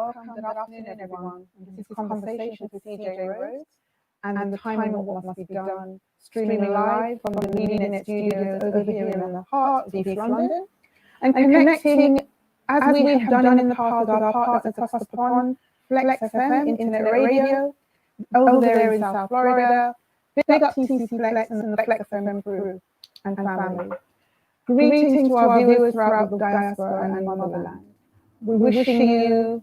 welcome. Good afternoon, everyone. This is Conversations with CJ Rhodes, and the time and what must be done. Streaming live from the Medianet Studios over here in the heart of East London, and connecting as we have done in the past with our partners across the pond, Flex FM, Internet Radio, over there in South Florida. Big up TC Flex and the Flex FM crew and family. Greetings to our viewers throughout the diaspora and motherland. We're wishing you,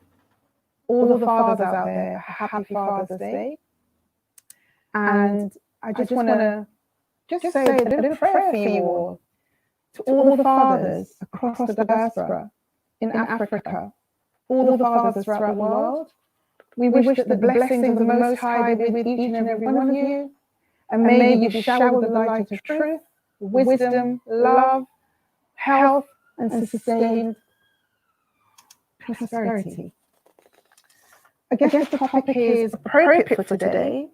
all the fathers out there, a happy Father's Day. And I just want to say a little prayer for you all, to all the fathers across the diaspora, in Africa, all the fathers throughout the world. We wish that the blessings of the Most High be with each and every one of you, and may you be showered with the light of truth, wisdom, love, health, and sustained prosperity. I guess the topic is appropriate for today.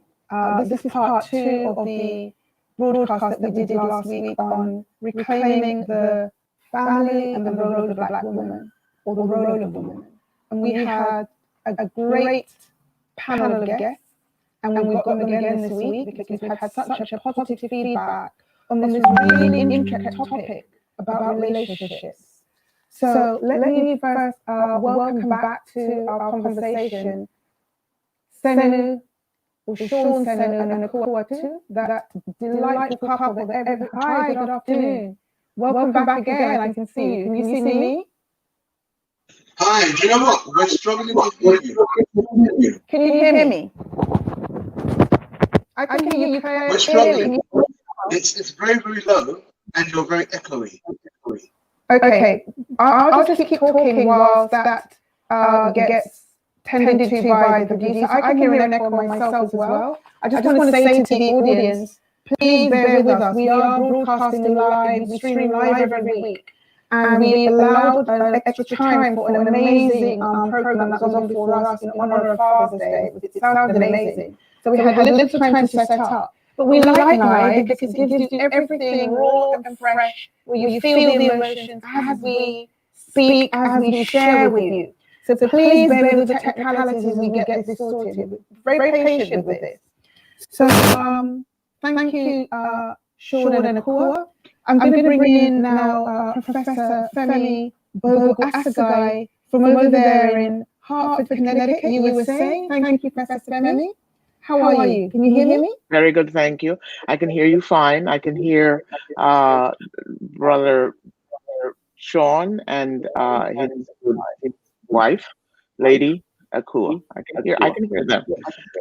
This is part 2 of the broadcast that we did last week on reclaiming the family and the role of the Black woman, or the role of women. And we had a great panel of guests, and we've got them again this week because we've had such a positive feedback on this really intricate topic about relationships. So let me first welcome back to our conversation Senu, or Sean Senu and Akua too, that delightful couple that hi, good afternoon. Welcome back again. I can see you. Can you see me? Hi, do you know what? We're struggling to hear you. Can you hear me? I can hear you clearly. We're struggling. It's very, very low, and you're very echoey. Okay, I'll just keep talking whilst that gets tended to by the producer. I can hear an echo myself as well. I just want to say to the audience, please bear with us. We are broadcasting live, we stream live every week. And we allowed an extra time for an amazing program that was on for us in honor of Father's Day. It sounded amazing. So we had a little time to set up. But we like live because it gives you everything raw and fresh, where you feel the emotions as we speak, as we share with you. So please bear with the technicalities as we get this sorted. We're very patient with this. So thank you, Sean and Akua. I'm going to bring in now Professor Femi Bogo-Asagai from over there in Hartford, Connecticut, USA. Thank you, Professor Femi. How are you? Can you hear me? Very good, thank you. I can hear you fine. I can hear Brother Sean and his wife, Lady Akua. I can hear them.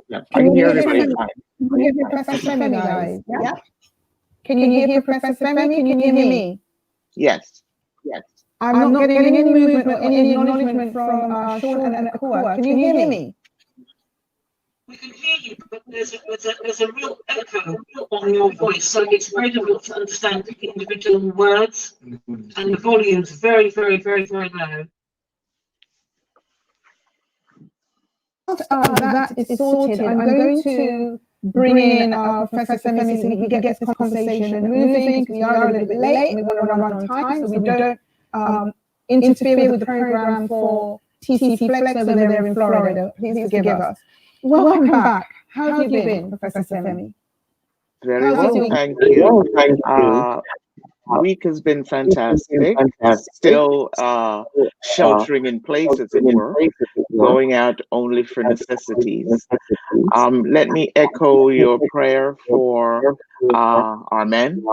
Yeah, I can hear everybody fine. Can you hear Professor Femi, guys? Yeah. Can you hear Professor Femi? Can you hear me? Yes. I'm not getting any movement or any acknowledgement from Sean and Akua. Can you hear me? We can hear you, but there's a real echo on your voice, so it's very difficult to understand the individual words, and the volume's very, very, very, very low. That is sorted. I'm going to bring in Professor Femi so we can get this conversation moving, because we are a little bit late and we want to run on time, so we don't interfere with the program for TC Flex over there in Florida. Please forgive us. Welcome back. How have you been, Professor Femi? Very well, thank you. Week has been fantastic. Still sheltering in place, as it were, going out only for necessities. Let me echo your prayer for our men.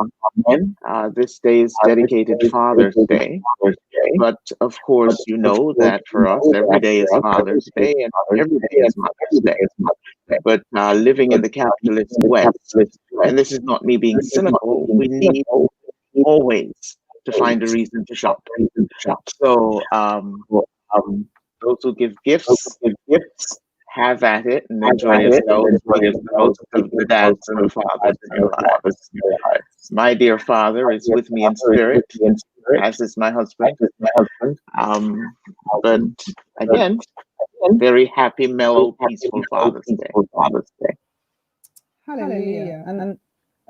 This day is dedicated Father's Day, but of course you know that for us every day is Father's Day and every day is Mother's Day. But living in the capitalist West, and this is not me being cynical, we need always to find a reason to shop. So those who give gifts, have at it and enjoy yourselves, the dads and the fathers in your lives. My dear father is with me in spirit, as is my husband. But again, very happy, mellow, peaceful Father's Day. Hallelujah. And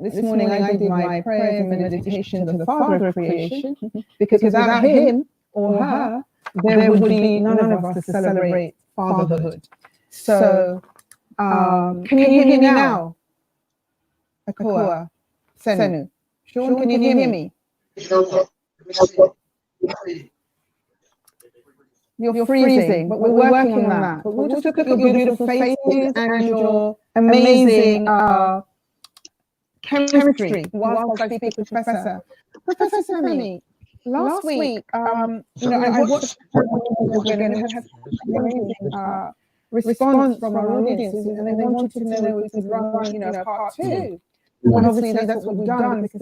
this morning I did my prayers and meditation to the Father of creation, because without him or her, there would be none of us to celebrate fatherhood. So, can you hear me now? Akua, Senu. Sean, can you hear me? You're freezing, but we're working on that. But we'll just look at your beautiful faces and your amazing chemistry whilst I speak with Professor. Professor Sami, last week, I watched again, we had amazing response from our audiences, and they wanted to know if we could run, part two. And obviously, that's what we've done, because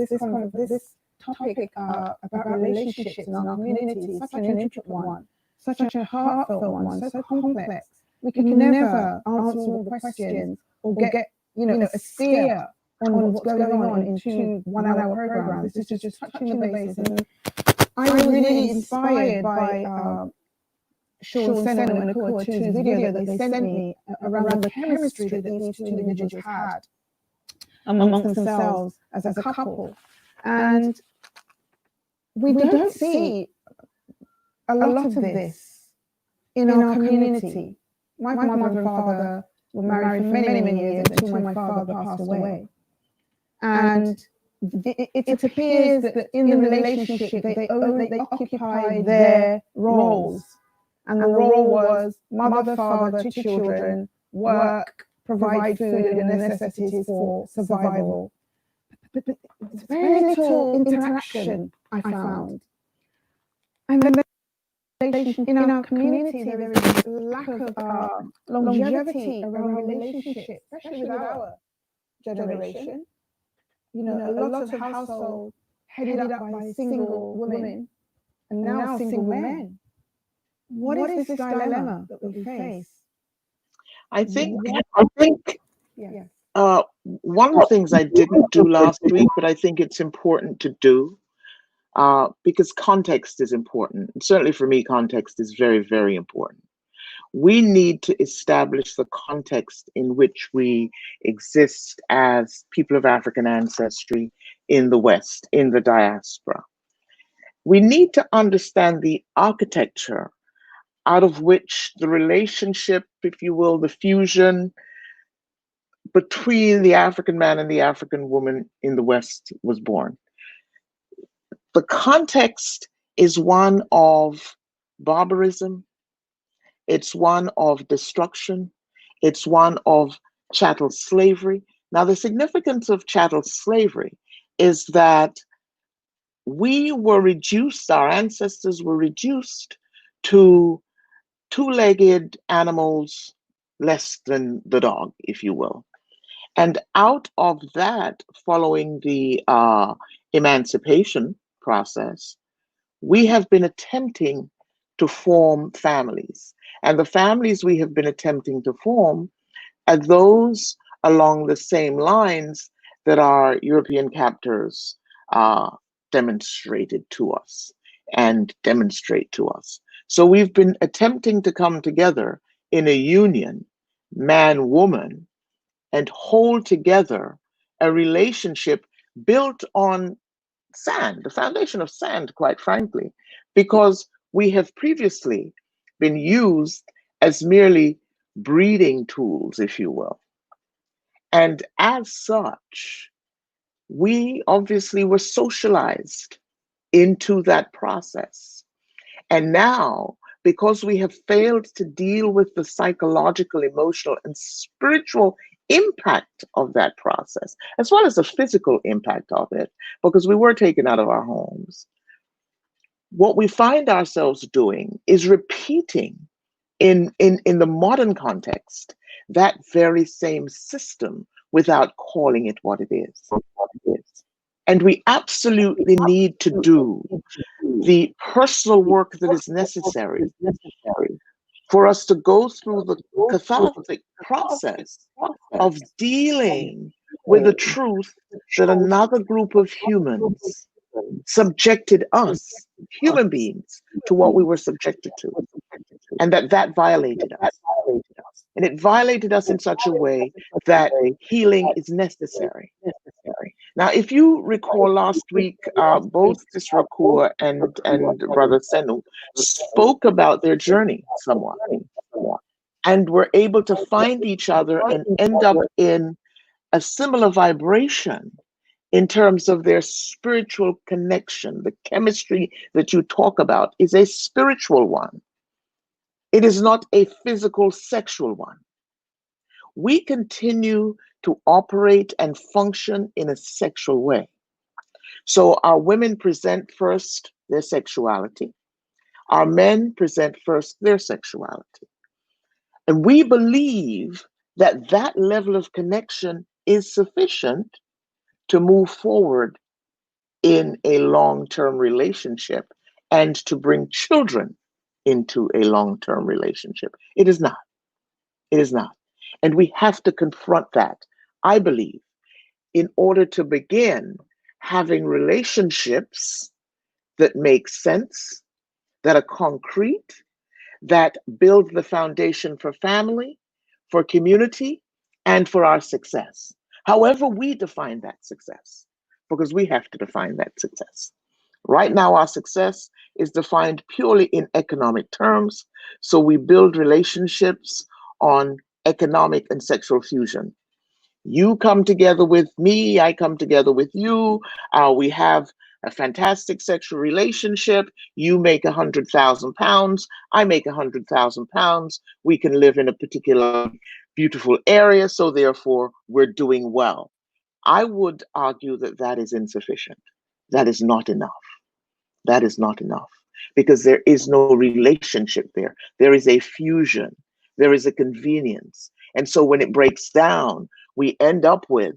this topic about relationships in our community is such an intricate one, such a heartfelt one, so complex. We can never answer all the questions or get a steer on what's going on in 2 one-hour programs. This is just touching the base. And I was really inspired by Sean Senu and Akua 2's video that they sent me around the chemistry that these two individuals had amongst themselves as a couple. And we don't see a lot of this in our community. My mother and father were married for many, many years until my father passed away. And it appears that in the relationship, they occupy their roles. And the role was mother, father, 2 children, work, provide food and the necessities for survival. But there's very little interaction, I found. And then in our community, there is a lack of longevity around relationships, especially with our generation. A lot of households headed up by single women and now single men. What is this dilemma that we face? I think Yeah. one of the things I didn't do last week, but I think it's important to do, because context is important. And certainly for me, context is very, very important. We need to establish the context in which we exist as people of African ancestry in the West, in the diaspora. We need to understand the architecture out of which the relationship, if you will, the fusion between the African man and the African woman in the West was born. The context is one of barbarism, it's one of destruction, it's one of chattel slavery. Now, the significance of chattel slavery is that we were reduced, our ancestors were reduced to 2-legged animals less than the dog, if you will. And out of that, following the emancipation process, we have been attempting to form families. And the families we have been attempting to form are those along the same lines that our European captors demonstrated to us and demonstrate to us. So we've been attempting to come together in a union, man, woman, and hold together a relationship built on sand, the foundation of sand, quite frankly, because we have previously been used as merely breeding tools, if you will. And as such, we obviously were socialized into that process. And now, because we have failed to deal with the psychological, emotional, and spiritual impact of that process, as well as the physical impact of it, because we were taken out of our homes, what we find ourselves doing is repeating in the modern context that very same system without calling it what it is. And we absolutely need to do the personal work that is necessary for us to go through the cathartic process of dealing with the truth that another group of humans subjected us, human beings, to what we were subjected to, and that violated us. And it violated us in such a way that healing is necessary. Now, if you recall last week, both Sister Akua and Brother Senu spoke about their journey somewhat. and we're able to find each other and end up in a similar vibration in terms of their spiritual connection. The chemistry that you talk about is a spiritual one. It is not a physical, sexual one. We continue to operate and function in a sexual way. So our women present first their sexuality. Our men present first their sexuality. And we believe that that level of connection is sufficient to move forward in a long-term relationship and to bring children into a long-term relationship. It is not. It is not. And we have to confront that, I believe, in order to begin having relationships that make sense, that are concrete, that build the foundation for family, for community, and for our success. However we define that success, because we have to define that success. Right now, our success is defined purely in economic terms. So we build relationships on economic and sexual fusion. You come together with me, I come together with you. We have a fantastic sexual relationship. You make £100,000, I make £100,000. We can live in a particular beautiful area, so therefore we're doing well. I would argue that that is insufficient. That is not enough. That is not enough, because there is no relationship there. There is a fusion. There is a convenience. And so when it breaks down, we end up with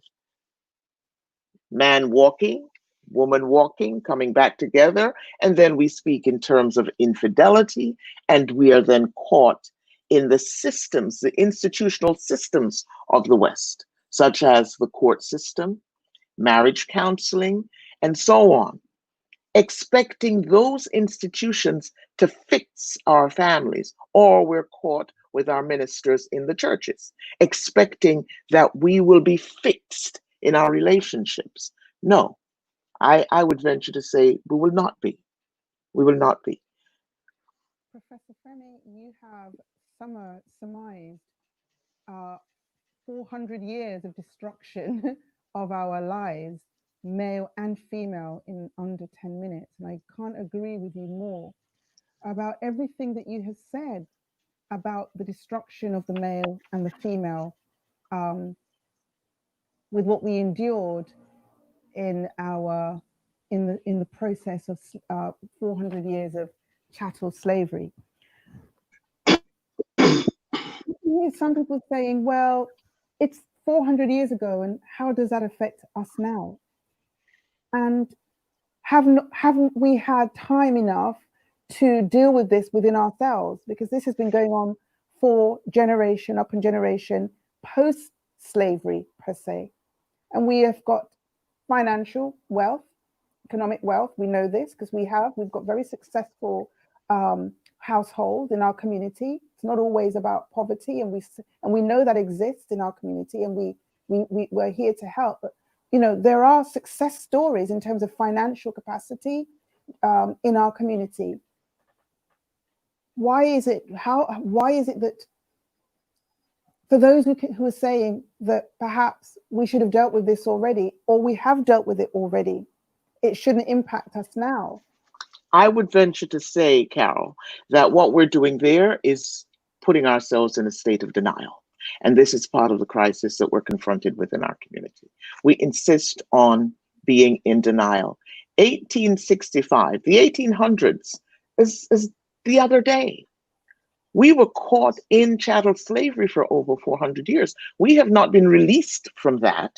man walking, woman walking, coming back together, and then we speak in terms of infidelity, and we are then caught in the systems, the institutional systems of the West, such as the court system, marriage counseling, and so on, expecting those institutions to fix our families, or we're caught with our ministers in the churches, expecting that we will be fixed in our relationships. No, I would venture to say we will not be. We will not be. Professor Femi, you have surmised 400 years of destruction of our lives, male and female, in under 10 minutes. And I can't agree with you more about everything that you have said about the destruction of the male and the female, with what we endured in the process of 400 years of chattel slavery. Some people saying, well, it's 400 years ago, and how does that affect us now? And haven't we had time enough to deal with this within ourselves? Because this has been going on for generation upon generation post-slavery per se. And we have got financial wealth, economic wealth. We know this because we've got very successful households in our community. It's not always about poverty, and we know that exists in our community, and we're here to help. But there are success stories in terms of financial capacity in our community. Why is it that for those who are saying that perhaps we should have dealt with this already, or we have dealt with it already, it shouldn't impact us now? I would venture to say, Carol, that what we're doing there is putting ourselves in a state of denial. And this is part of the crisis that we're confronted with in our community. We insist on being in denial. 1865, the 1800s is the other day. We were caught in chattel slavery for over 400 years. We have not been released from that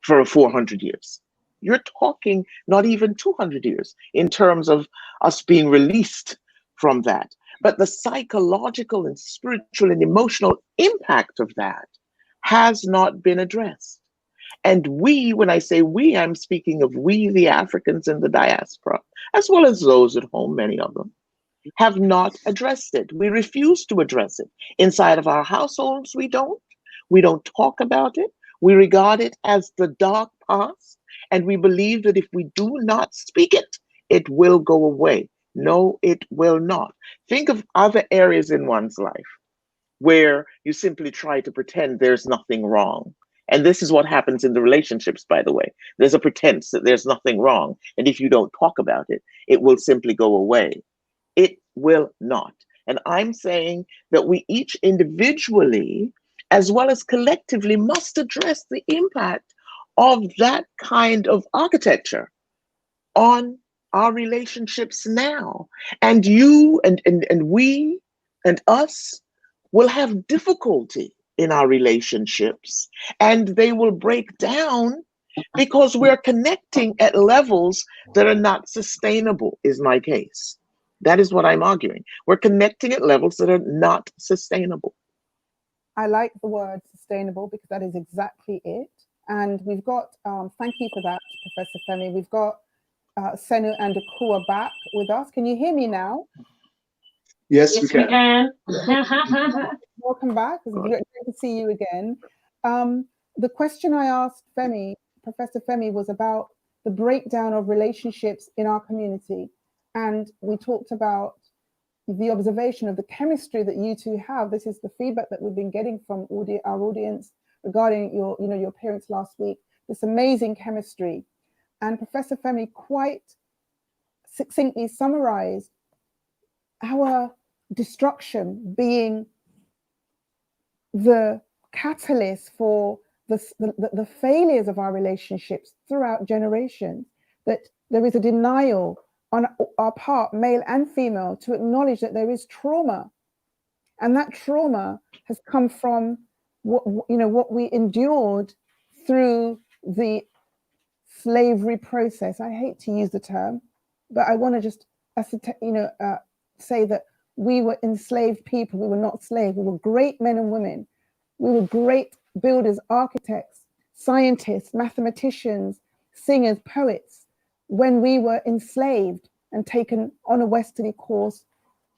for 400 years. You're talking not even 200 years in terms of us being released from that. But the psychological and spiritual and emotional impact of that has not been addressed. And we, when I say we, I'm speaking of we, the Africans in the diaspora, as well as those at home, many of them, have not addressed it. We refuse to address it. Inside of our households, we don't. We don't talk about it. We regard it as the dark past. And we believe that if we do not speak it, it will go away. No, it will not. Think of other areas in one's life where you simply try to pretend there's nothing wrong. And this is what happens in the relationships, by the way. There's a pretense that there's nothing wrong. And if you don't talk about it, it will simply go away. It will not. And I'm saying that we each individually, as well as collectively, must address the impact of that kind of architecture on our relationships now. And you and we and us will have difficulty in our relationships, and they will break down because we're connecting at levels that are not sustainable, is my case. That is what I'm arguing. We're connecting at levels that are not sustainable. I like the word sustainable because that is exactly it. And we've got, thank you for that, Professor Femi. We've got Senu and Akua back with us. Can you hear me now? Yes, Yes, we can. Welcome back. It's great to see you again. The question I asked Femi, Professor Femi, was about the breakdown of relationships in our community. And we talked about the observation of the chemistry that you two have. This is the feedback that we've been getting from our audience regarding your appearance last week. This amazing chemistry. And Professor Femi quite succinctly summarized our destruction being the catalyst for the failures of our relationships throughout generations, that there is a denial on our part, male and female, to acknowledge that there is trauma. And that trauma has come from what we endured through the slavery process. I hate to use the term, but I want to just say that we were enslaved people. We were not slaves. We were great men and women. We were great builders, architects, scientists, mathematicians, singers, poets, when we were enslaved and taken on a westerly course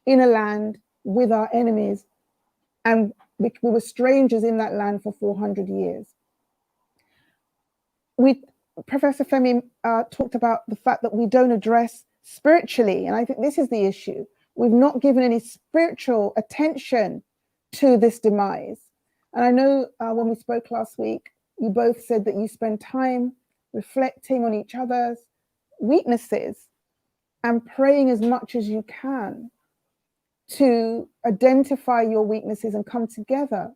in a land with our enemies, and we were strangers in that land for 400 years. Professor Femi talked about the fact that we don't address spiritually, and I think this is the issue. We've not given any spiritual attention to this demise. And I know when we spoke last week, you both said that you spend time reflecting on each other's weaknesses and praying as much as you can to identify your weaknesses and come together.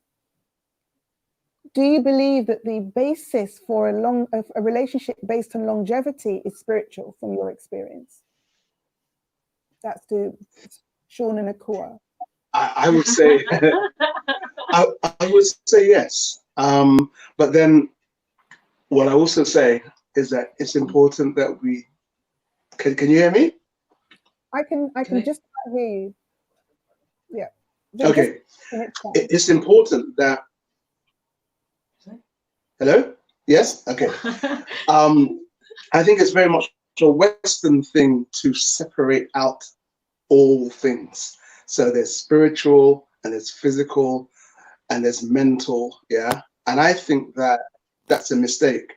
Do you believe that the basis for a relationship based on longevity is spiritual from your experience? That's to Sean and Akua. I would say I would say yes. But then what I also say is that it's important that we can you hear me? I can just hear you. Yeah. Okay. It's important that hello? Yes? Okay. I think it's very much a Western thing to separate out all things. So there's spiritual and there's physical and there's mental, yeah? And I think that that's a mistake.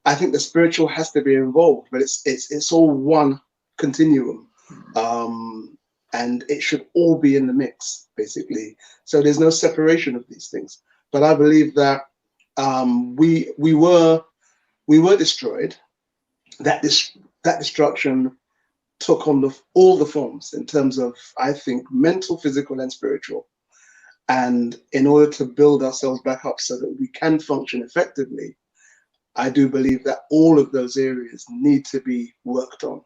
I think the spiritual has to be involved, but it's all one continuum. And it should all be in the mix, basically. So there's no separation of these things. But I believe that we were destroyed. That destruction took on all the forms in terms of, I think, mental, physical, and spiritual. And in order to build ourselves back up so that we can function effectively, I do believe that all of those areas need to be worked on.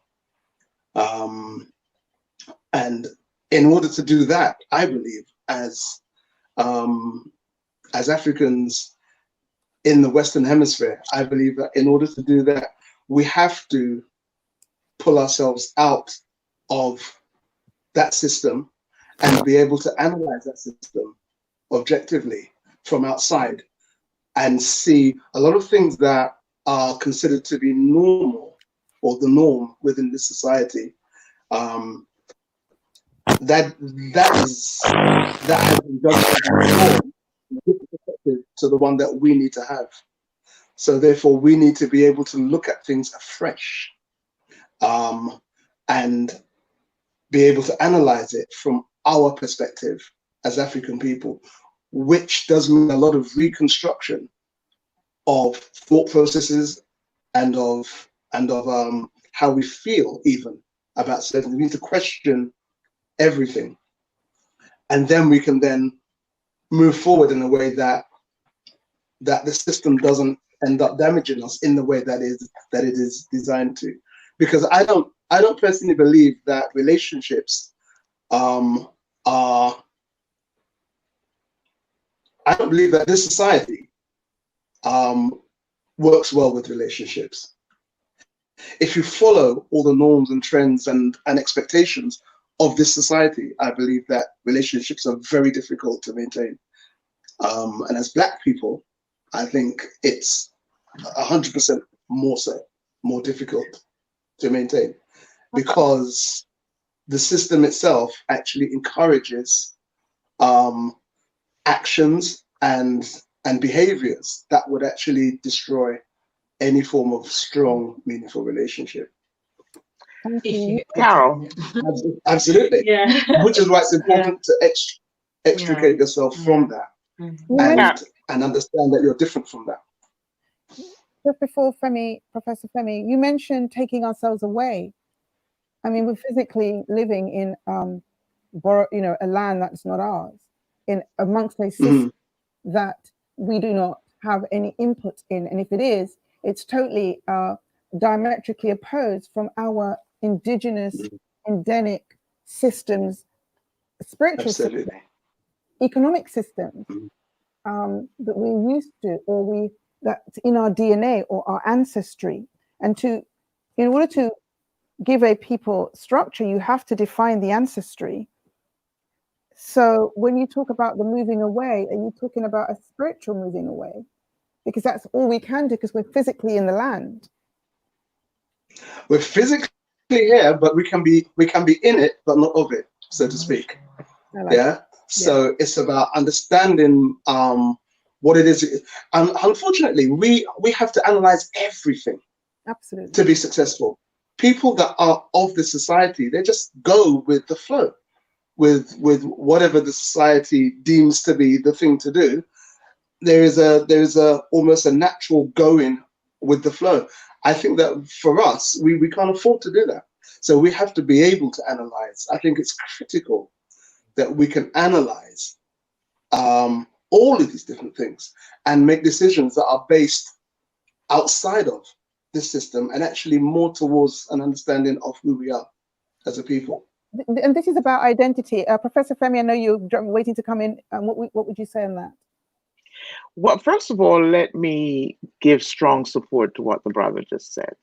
And in order to do that, I believe, as Africans in the Western Hemisphere, I believe that in order to do that, we have to pull ourselves out of that system and be able to analyze that system objectively from outside and see a lot of things that are considered to be normal or the norm within this society. That has been judged to the one that we need to have. So therefore, we need to be able to look at things afresh, and be able to analyze it from our perspective as African people, which does mean a lot of reconstruction of thought processes and of how we feel even about certain. We need to question everything, and then we can then move forward in a way that the system doesn't end up damaging us in the way that it is designed to. Because I don't personally believe that relationships are. I don't believe that this society works well with relationships. If you follow all the norms and trends and expectations of this society, I believe that relationships are very difficult to maintain. And as Black people, I think it's 100% more difficult to maintain, because the system itself actually encourages actions and behaviors that would actually destroy any form of strong, meaningful relationship. Carol. Absolutely. Yeah. Which is why it's important to extricate yourself from that and understand that you're different from that. Just before Professor Femi, you mentioned taking ourselves away. I mean, we're physically living in a land that's not ours, amongst a system that we do not have any input in, and if it is, it's totally diametrically opposed from our indigenous, endemic systems, spiritual systems, economic systems that we're used to, or that's in our DNA or our ancestry. And in order to give a people structure, you have to define the ancestry. So when you talk about the moving away, are you talking about a spiritual moving away? Because that's all we can do, because we're physically in the land. We're physically here, but we can be in it, but not of it, so to speak. So it's about understanding what it is. And unfortunately, we have to analyze everything. Absolutely. To be successful. People that are of the society, they just go with the flow, with whatever the society deems to be the thing to do. There is almost a natural going with the flow. I think that for us, we can't afford to do that. So we have to be able to analyze. I think it's critical that we can analyze all of these different things and make decisions that are based outside of this system and actually more towards an understanding of who we are as a people. And this is about identity. Professor Femi, I know you're waiting to come in. What would you say on that? Well, first of all, let me give strong support to what the brother just said.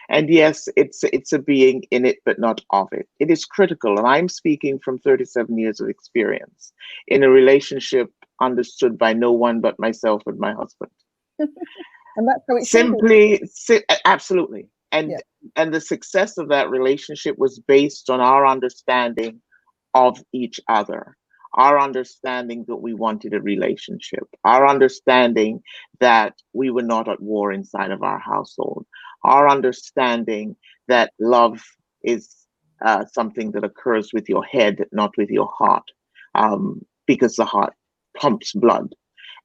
And yes, it's a being in it, but not of it. It is critical. And I'm speaking from 37 years of experience in a relationship understood by no one but myself and my husband. And that's how it absolutely. And the success of that relationship was based on our understanding of each other, our understanding that we wanted a relationship, our understanding that we were not at war inside of our household, our understanding that love is something that occurs with your head, not with your heart, because the heart pumps blood,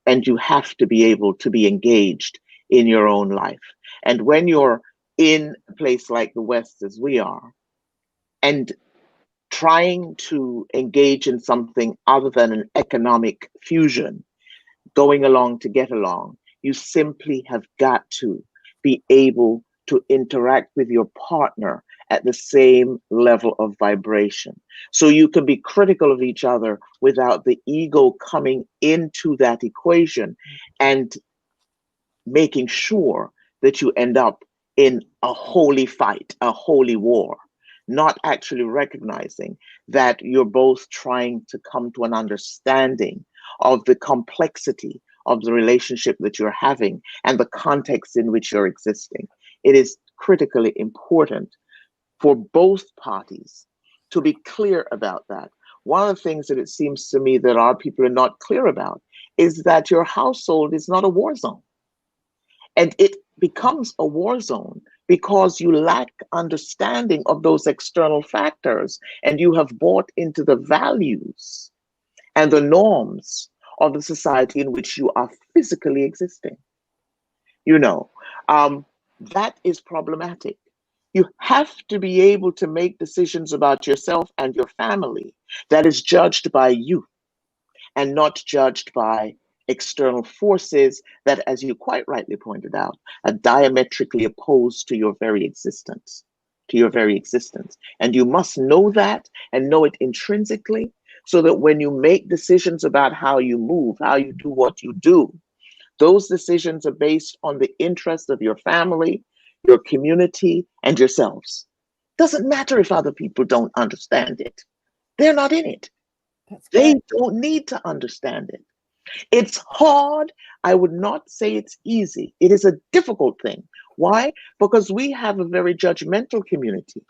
and you have to be able to be engaged in your own life. And when you're in a place like the West, as we are, and trying to engage in something other than an economic fusion, going along to get along, you simply have got to be able to interact with your partner at the same level of vibration. So you can be critical of each other without the ego coming into that equation and making sure that you end up in a holy fight, a holy war, not actually recognizing that you're both trying to come to an understanding of the complexity of the relationship that you're having and the context in which you're existing. It is critically important for both parties to be clear about that. One of the things that it seems to me that our people are not clear about is that your household is not a war zone. And it becomes a war zone because you lack understanding of those external factors, and you have bought into the values and the norms of the society in which you are physically existing. You know, that is problematic. You have to be able to make decisions about yourself and your family that is judged by you and not judged by external forces that, as you quite rightly pointed out, are diametrically opposed to your very existence, And you must know that and know it intrinsically, so that when you make decisions about how you move, how you do what you do, those decisions are based on the interest of your family, your community, and yourselves. Doesn't matter if other people don't understand it. They're not in it. They don't need to understand it. It's hard. I would not say it's easy. It is a difficult thing. Why? Because we have a very judgmental community.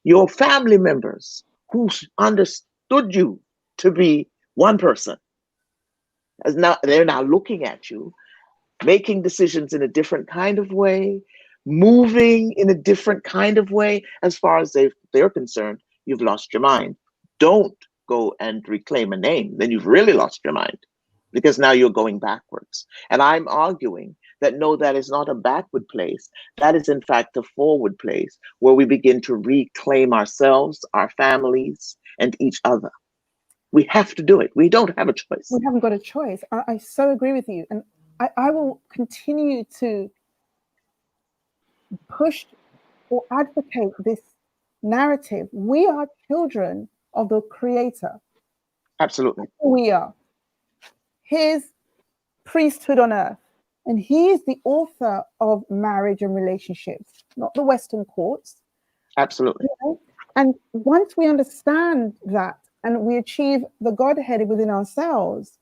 Your family members who understood you to be one person, they're now looking at you, making decisions in a different kind of way, moving in a different kind of way. As far as they're concerned, you've lost your mind. Don't go and reclaim a name, then you've really lost your mind, because now you're going backwards. And I'm arguing that no, that is not a backward place. That is in fact a forward place where we begin to reclaim ourselves, our families, and each other. We have to do it. We don't have a choice. We haven't got a choice. I so agree with you. And I will continue to push or advocate this narrative. We are children of the Creator. Absolutely. We are His priesthood on earth. And He is the author of marriage and relationships, not the Western courts. Absolutely. You know? And once we understand that and we achieve the Godhead within ourselves,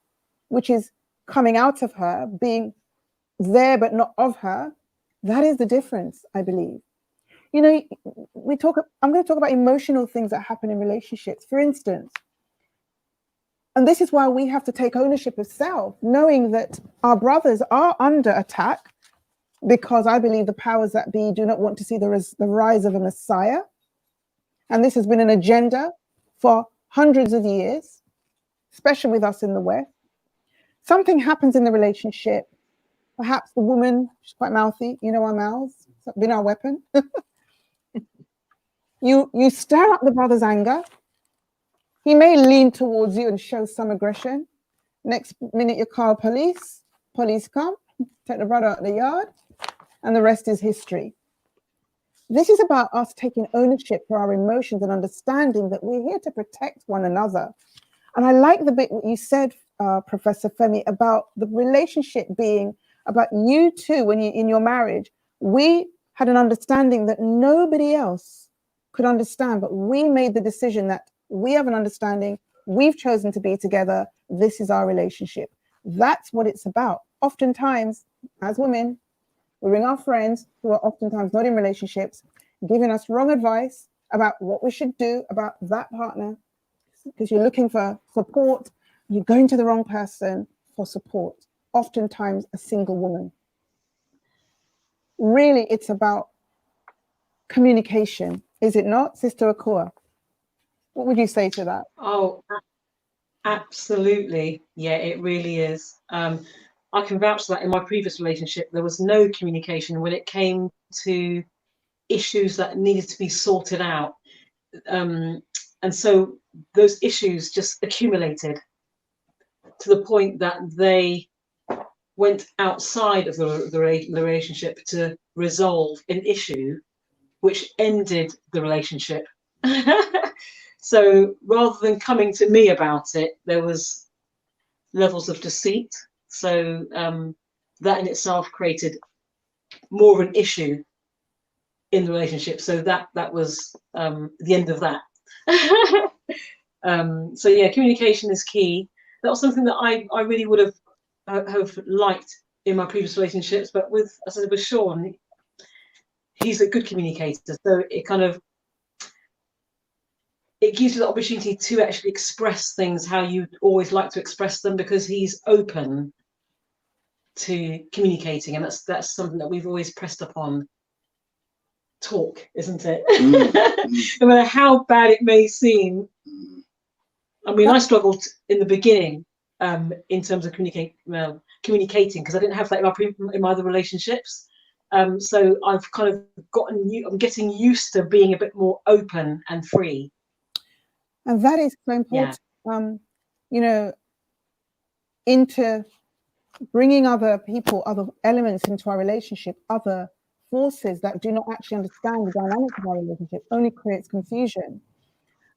which is coming out of her, being there but not of her, that is the difference, I believe. You know, I'm going to talk about emotional things that happen in relationships. For instance, and this is why we have to take ownership of self, knowing that our brothers are under attack, because I believe the powers that be do not want to see the rise of a Messiah. And this has been an agenda for hundreds of years, especially with us in the West. Something happens in the relationship. Perhaps the woman, she's quite mouthy, you know, our mouths, it's been our weapon. You stir up the brother's anger. He may lean towards you and show some aggression. Next minute you call police come, take the brother out of the yard, and the rest is history. This is about us taking ownership for our emotions and understanding that we're here to protect one another. And I like the bit what you said, Professor Femi, about the relationship being about you two. When you in your marriage, we had an understanding that nobody else could understand, but we made the decision that we have an understanding, we've chosen to be together, this is our relationship. That's what it's about. Oftentimes, as women, we ring our friends who are oftentimes not in relationships, giving us wrong advice about what we should do about that partner, because you're looking for support, you're going to the wrong person for support, oftentimes a single woman. Really, it's about communication, is it not, Sister Akua? What would you say to that? Oh, absolutely. Yeah, it really is. I can vouch for that. In my previous relationship, there was no communication when it came to issues that needed to be sorted out. And so those issues just accumulated to the point that they went outside of the relationship to resolve an issue which ended the relationship. So rather than coming to me about it, there was levels of deceit. So that in itself created more of an issue in the relationship. So that was the end of that. So yeah, communication is key. That was something that I really would have liked in my previous relationships, but as I said, with Sean, he's a good communicator. So it gives you the opportunity to actually express things how you always like to express them, because he's open to communicating, and that's something that we've always pressed upon. Talk, isn't it? No matter how bad it may seem, I mean, I struggled in the beginning in terms of communicating because I didn't have that in my other relationships. So I've kind of I'm getting used to being a bit more open and free. And that is so important. You know, into bringing other people, other elements into our relationship, other forces that do not actually understand the dynamics of our relationship only creates confusion.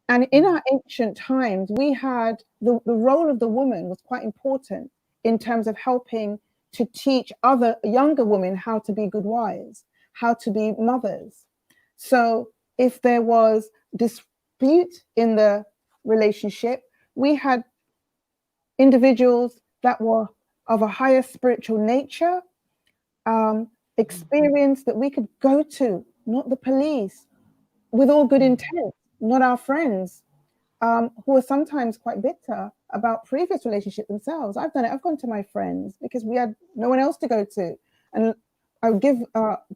And in our ancient times, we had the role of the woman was quite important in terms of helping to teach other younger women how to be good wives, how to be mothers. So if there was dispute in the relationship, we had individuals that were of a higher spiritual nature, experience that we could go to, not the police, with all good intent, not our friends, who are sometimes quite bitter about previous relationships themselves. I've done it. I've gone to my friends because we had no one else to go to. And I would give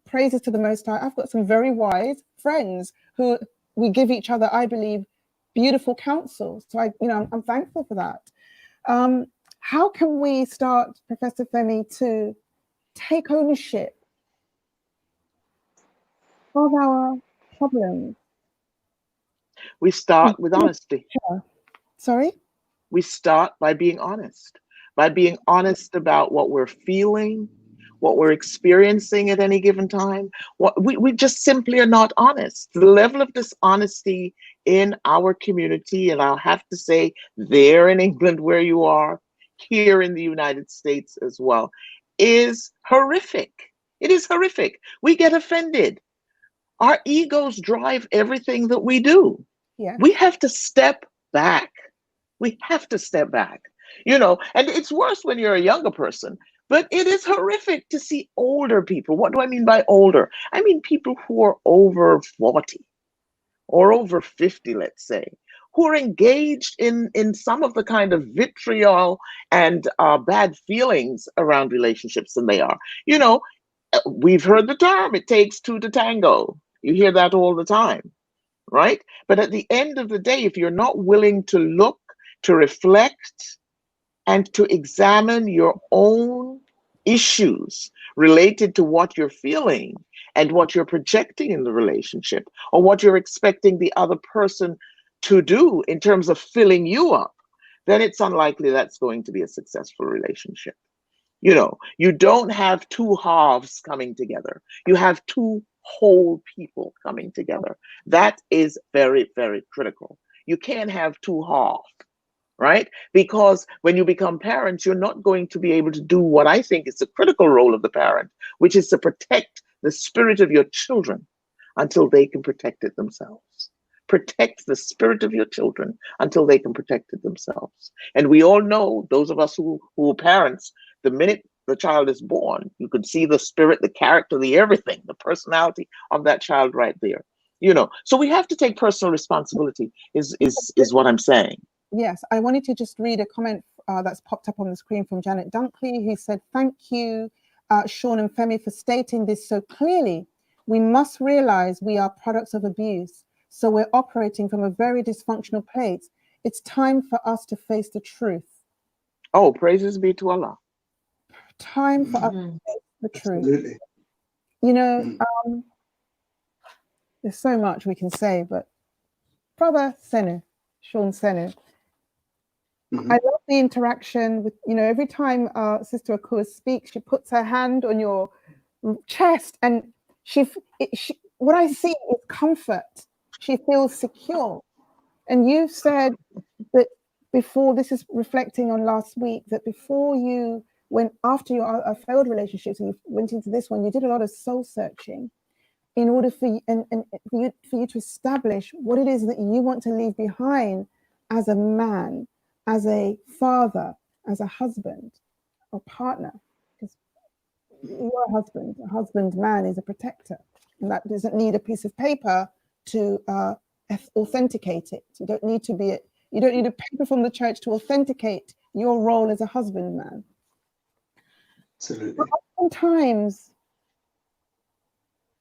praises to the Most High. I've got some very wise friends who we give each other, I believe, beautiful counsel. So I'm thankful for that. How can we start, Professor Femi, to take ownership of our problems? We start with honesty. Sorry? We start by being honest about what we're feeling, what we're experiencing at any given time. We just simply are not honest. The level of dishonesty in our community, and I'll have to say there in England where you are, here in the United States as well, is horrific. It is horrific. We get offended. Our egos drive everything that we do. Yeah. We have to step back. We have to step back, and it's worse when you're a younger person, but it is horrific to see older people. What do I mean by older? I mean people who are over 40 or over 50, let's say, who are engaged in some of the kind of vitriol and bad feelings around relationships than they are. We've heard the term, it takes two to tango. You hear that all the time, right? But at the end of the day, if you're not willing to look, to reflect, and to examine your own issues related to what you're feeling and what you're projecting in the relationship, or what you're expecting the other person to do in terms of filling you up, then it's unlikely that's going to be a successful relationship. You don't have two halves coming together. You have two whole people coming together. That is very, very critical. You can't have two halves, right? Because when you become parents, you're not going to be able to do what I think is the critical role of the parent, which is to protect the spirit of your children until they can protect it themselves. Protect the spirit of your children until they can protect it themselves. And we all know, those of us who are parents, the minute the child is born, you can see the spirit, the character, the everything, the personality of that child right there. So we have to take personal responsibility is what I'm saying. Yes, I wanted to just read a comment that's popped up on the screen from Janet Dunkley, who said, "Thank you, Sean and Femi, for stating this so clearly. We must realize we are products of abuse, so we're operating from a very dysfunctional place. It's time for us to face the truth." Oh, praises be to Allah. Time for us to face the truth. Absolutely. There's so much we can say, but Brother Senu, Sean Senu, I love the interaction with, every time Sister Akua speaks, she puts her hand on your chest, and what I see is comfort. She feels secure. And you said that before, this is reflecting on last week, that before you went, after your failed relationships and you went into this one, you did a lot of soul searching in order for you to establish what it is that you want to leave behind as a man, as a father, as a husband or partner. Because you're a husband. A husband man is a protector, and that doesn't need a piece of paper to authenticate it. You don't need a paper from the church to authenticate your role as a husbandman. Absolutely. But oftentimes,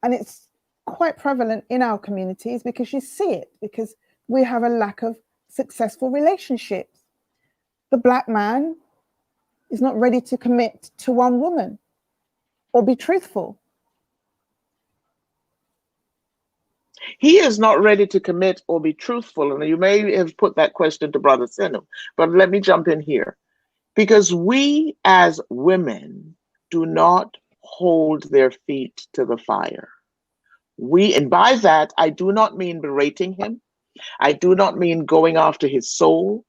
and it's quite prevalent in our communities because you see it, because we have a lack of successful relationships. The black man is not ready to commit to one woman or be truthful. He is not ready to commit or be truthful. And you may have put that question to Brother Sinu, but let me jump in here. Because we as women do not hold their feet to the fire. And by that, I do not mean berating him. I do not mean going after his soul.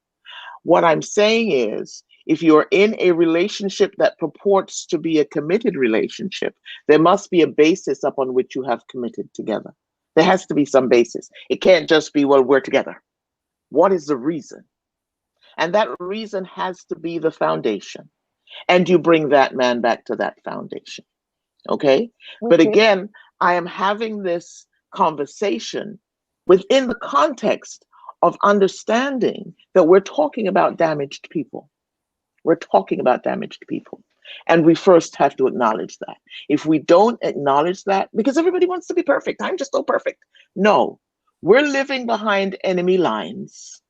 What I'm saying is, if you're in a relationship that purports to be a committed relationship, there must be a basis upon which you have committed together. There has to be some basis. It can't just be, well, we're together. What is the reason? And that reason has to be the foundation. And you bring that man back to that foundation. Okay? But again, I am having this conversation within the context of understanding that we're talking about damaged people. We're talking about damaged people. And we first have to acknowledge that. If we don't acknowledge that, because everybody wants to be perfect, I'm just so perfect. No, we're living behind enemy lines.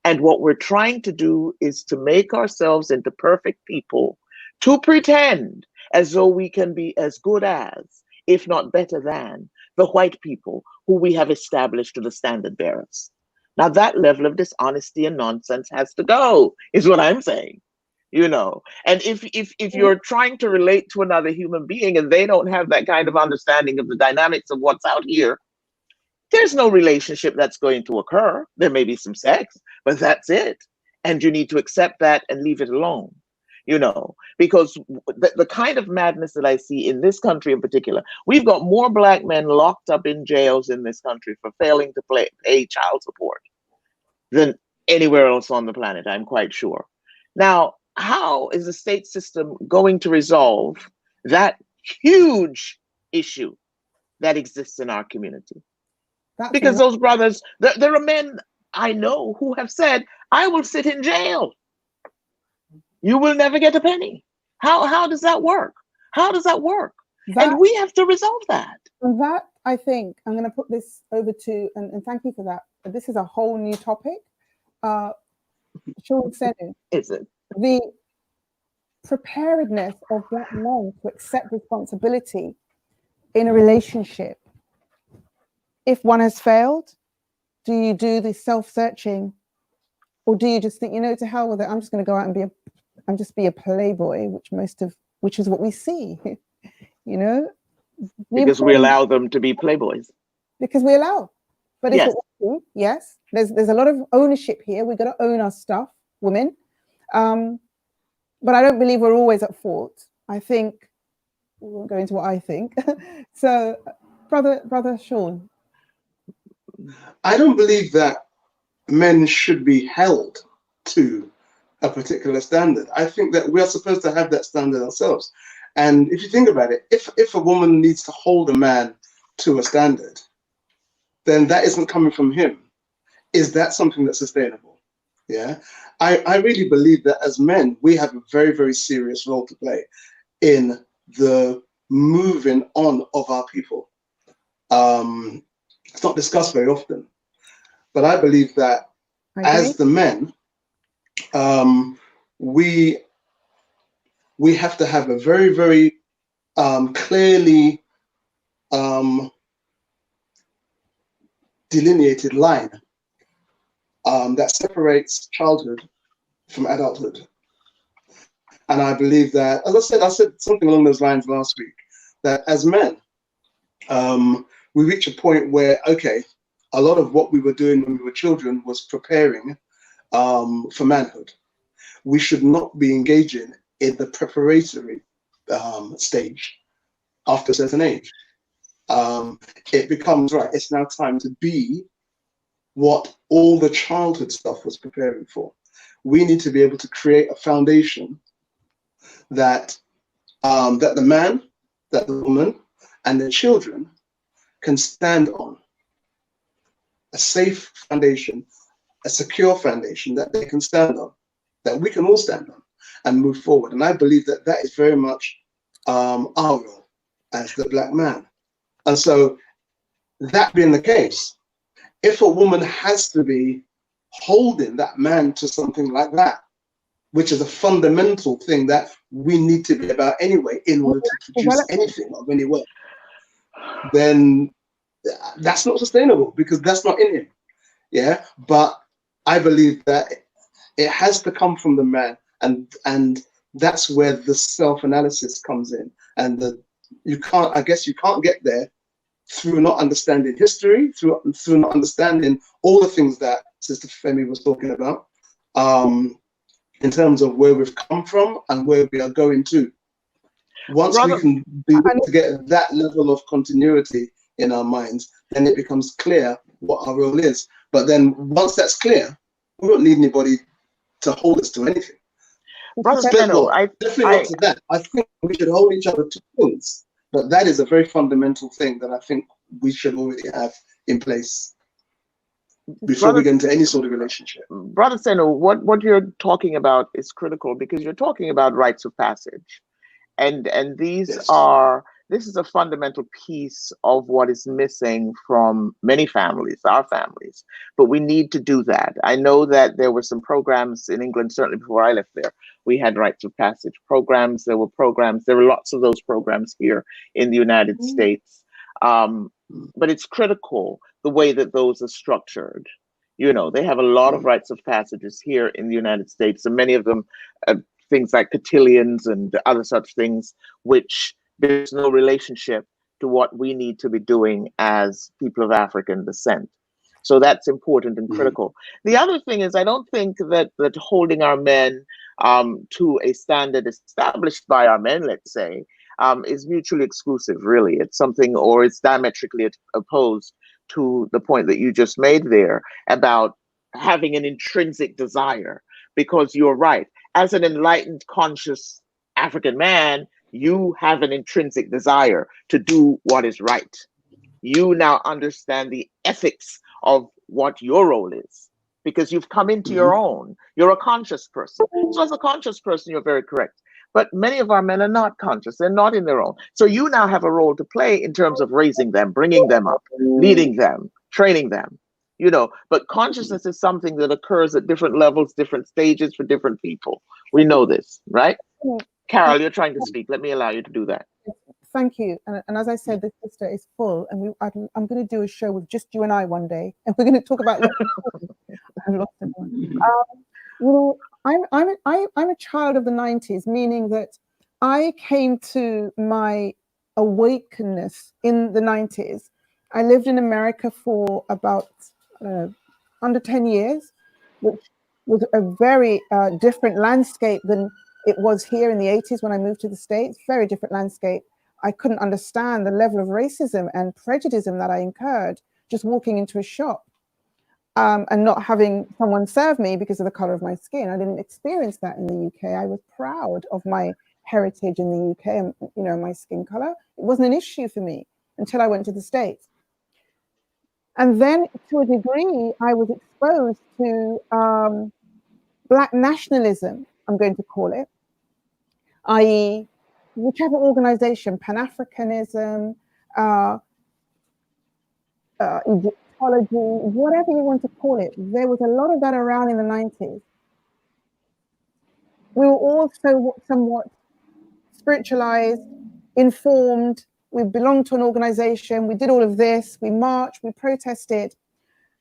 And what we're trying to do is to make ourselves into perfect people, to pretend as though we can be as good as, if not better than, the white people who we have established to the standard bearers. Now that level of dishonesty and nonsense has to go, is what I'm saying. You know, and if you're trying to relate to another human being and they don't have that kind of understanding of the dynamics of what's out here, there's no relationship that's going to occur. There may be some sex, but that's it. And you need to accept that and leave it alone, you know, because the kind of madness that I see in this country in particular, we've got more black men locked up in jails in this country for failing to pay child support than anywhere else on the planet, I'm quite sure. Now, how is the state system going to resolve that huge issue that exists in our community? Because those brothers, there are men I know who have said, I will sit in jail. You will never get a penny. How does that work? How does that work? And we have to resolve that. And that, I think, I'm going to put this over to, and thank you for that. This is a whole new topic. Sean said it. Is it? The preparedness of black men to accept responsibility in a relationship. If one has failed, do you do the self-searching, or do you just think, you know, to hell with it, I'm just going to go out and be a playboy, which is what we see, you know? Because we allow them to be playboys. Because we allow. But yes, yes, there's a lot of ownership here. We've got to own our stuff, women. But I don't believe we're always at fault. I think, we won't go into what I think. So, Brother Sean. I don't believe that men should be held to a particular standard. I think that we are supposed to have that standard ourselves. And if you think about it, if a woman needs to hold a man to a standard, then that isn't coming from him. Is that something that's sustainable? Yeah. I really believe that as men, we have a very, very serious role to play in the moving on of our people. It's not discussed very often, but I believe that as the men, we have to have a very, very clearly delineated line that separates childhood from adulthood. And I believe that, as I said something along those lines last week, that as men, we reach a point where, okay, a lot of what we were doing when we were children was preparing for manhood. We should not be engaging in the preparatory stage after a certain age. It becomes, right, it's now time to be what all the childhood stuff was preparing for. We need to be able to create a foundation that that the man, that the woman, and the children can stand on. A safe foundation, a secure foundation that they can stand on, that we can all stand on and move forward. And I believe that that is very much our role as the black man. And so, that being the case, if a woman has to be holding that man to something like that, which is a fundamental thing that we need to be about anyway in order to produce anything of any worth, then that's not sustainable because that's not in him. Yeah, but I believe that it has to come from the man, and that's where the self-analysis comes in, and you can't get there through not understanding history, through not understanding all the things that Sister Femi was talking about, in terms of where we've come from and where we are going to. Once we can be able to get that level of continuity in our minds, then it becomes clear what our role is. But then once that's clear, we don't need anybody to hold us to anything. Definitely not to that. I think we should hold each other to things, but that is a very fundamental thing that I think we should already have in place before we get into any sort of relationship. Brother Seno, what you're talking about is critical because you're talking about rites of passage. And these this is a fundamental piece of what is missing from many families, our families, but we need to do that. I know that there were some programs in England, certainly before I left there, we had rites of passage programs. There were lots of those programs here in the United States. But it's critical the way that those are structured. You know, they have a lot of rites of passages here in the United States, and many of them things like cotillions and other such things, which there's no relationship to what we need to be doing as people of African descent. So that's important and critical. The other thing is, I don't think that holding our men to a standard established by our men, let's say, is mutually exclusive, really. It's something, or it's diametrically opposed to the point that you just made there about having an intrinsic desire, because you're right. As an enlightened, conscious African man, you have an intrinsic desire to do what is right. You now understand the ethics of what your role is because you've come into your own. You're a conscious person. So as a conscious person, you're very correct. But many of our men are not conscious. They're not in their own. So you now have a role to play in terms of raising them, bringing them up, leading them, training them. You know, but consciousness is something that occurs at different levels, different stages for different people. We know this, right? Carol, you're trying to speak. Let me allow you to do that. Thank you. And as I said, this sister is full, and I'm going to do a show with just you and I one day, and we're going to talk about. I've lost everyone. You know, I'm a child of the 90s, meaning that I came to my awakeness in the 90s. I lived in America for about under 10 years, which was a very different landscape than it was here in the 80s when I moved to the States. Very different landscape. I couldn't understand the level of racism and prejudice that I incurred just walking into a shop and not having someone serve me because of the color of my skin. I didn't experience that in the UK. I was proud of my heritage in the UK and, you know, my skin color. It wasn't an issue for me until I went to the States. And then to a degree, I was exposed to Black nationalism, I'm going to call it, i.e. whichever organization, Pan-Africanism, Egyptology, whatever you want to call it, there was a lot of that around in the 90s. We were all somewhat spiritualized, informed. We belonged to an organization. We did all of this. We marched, we protested.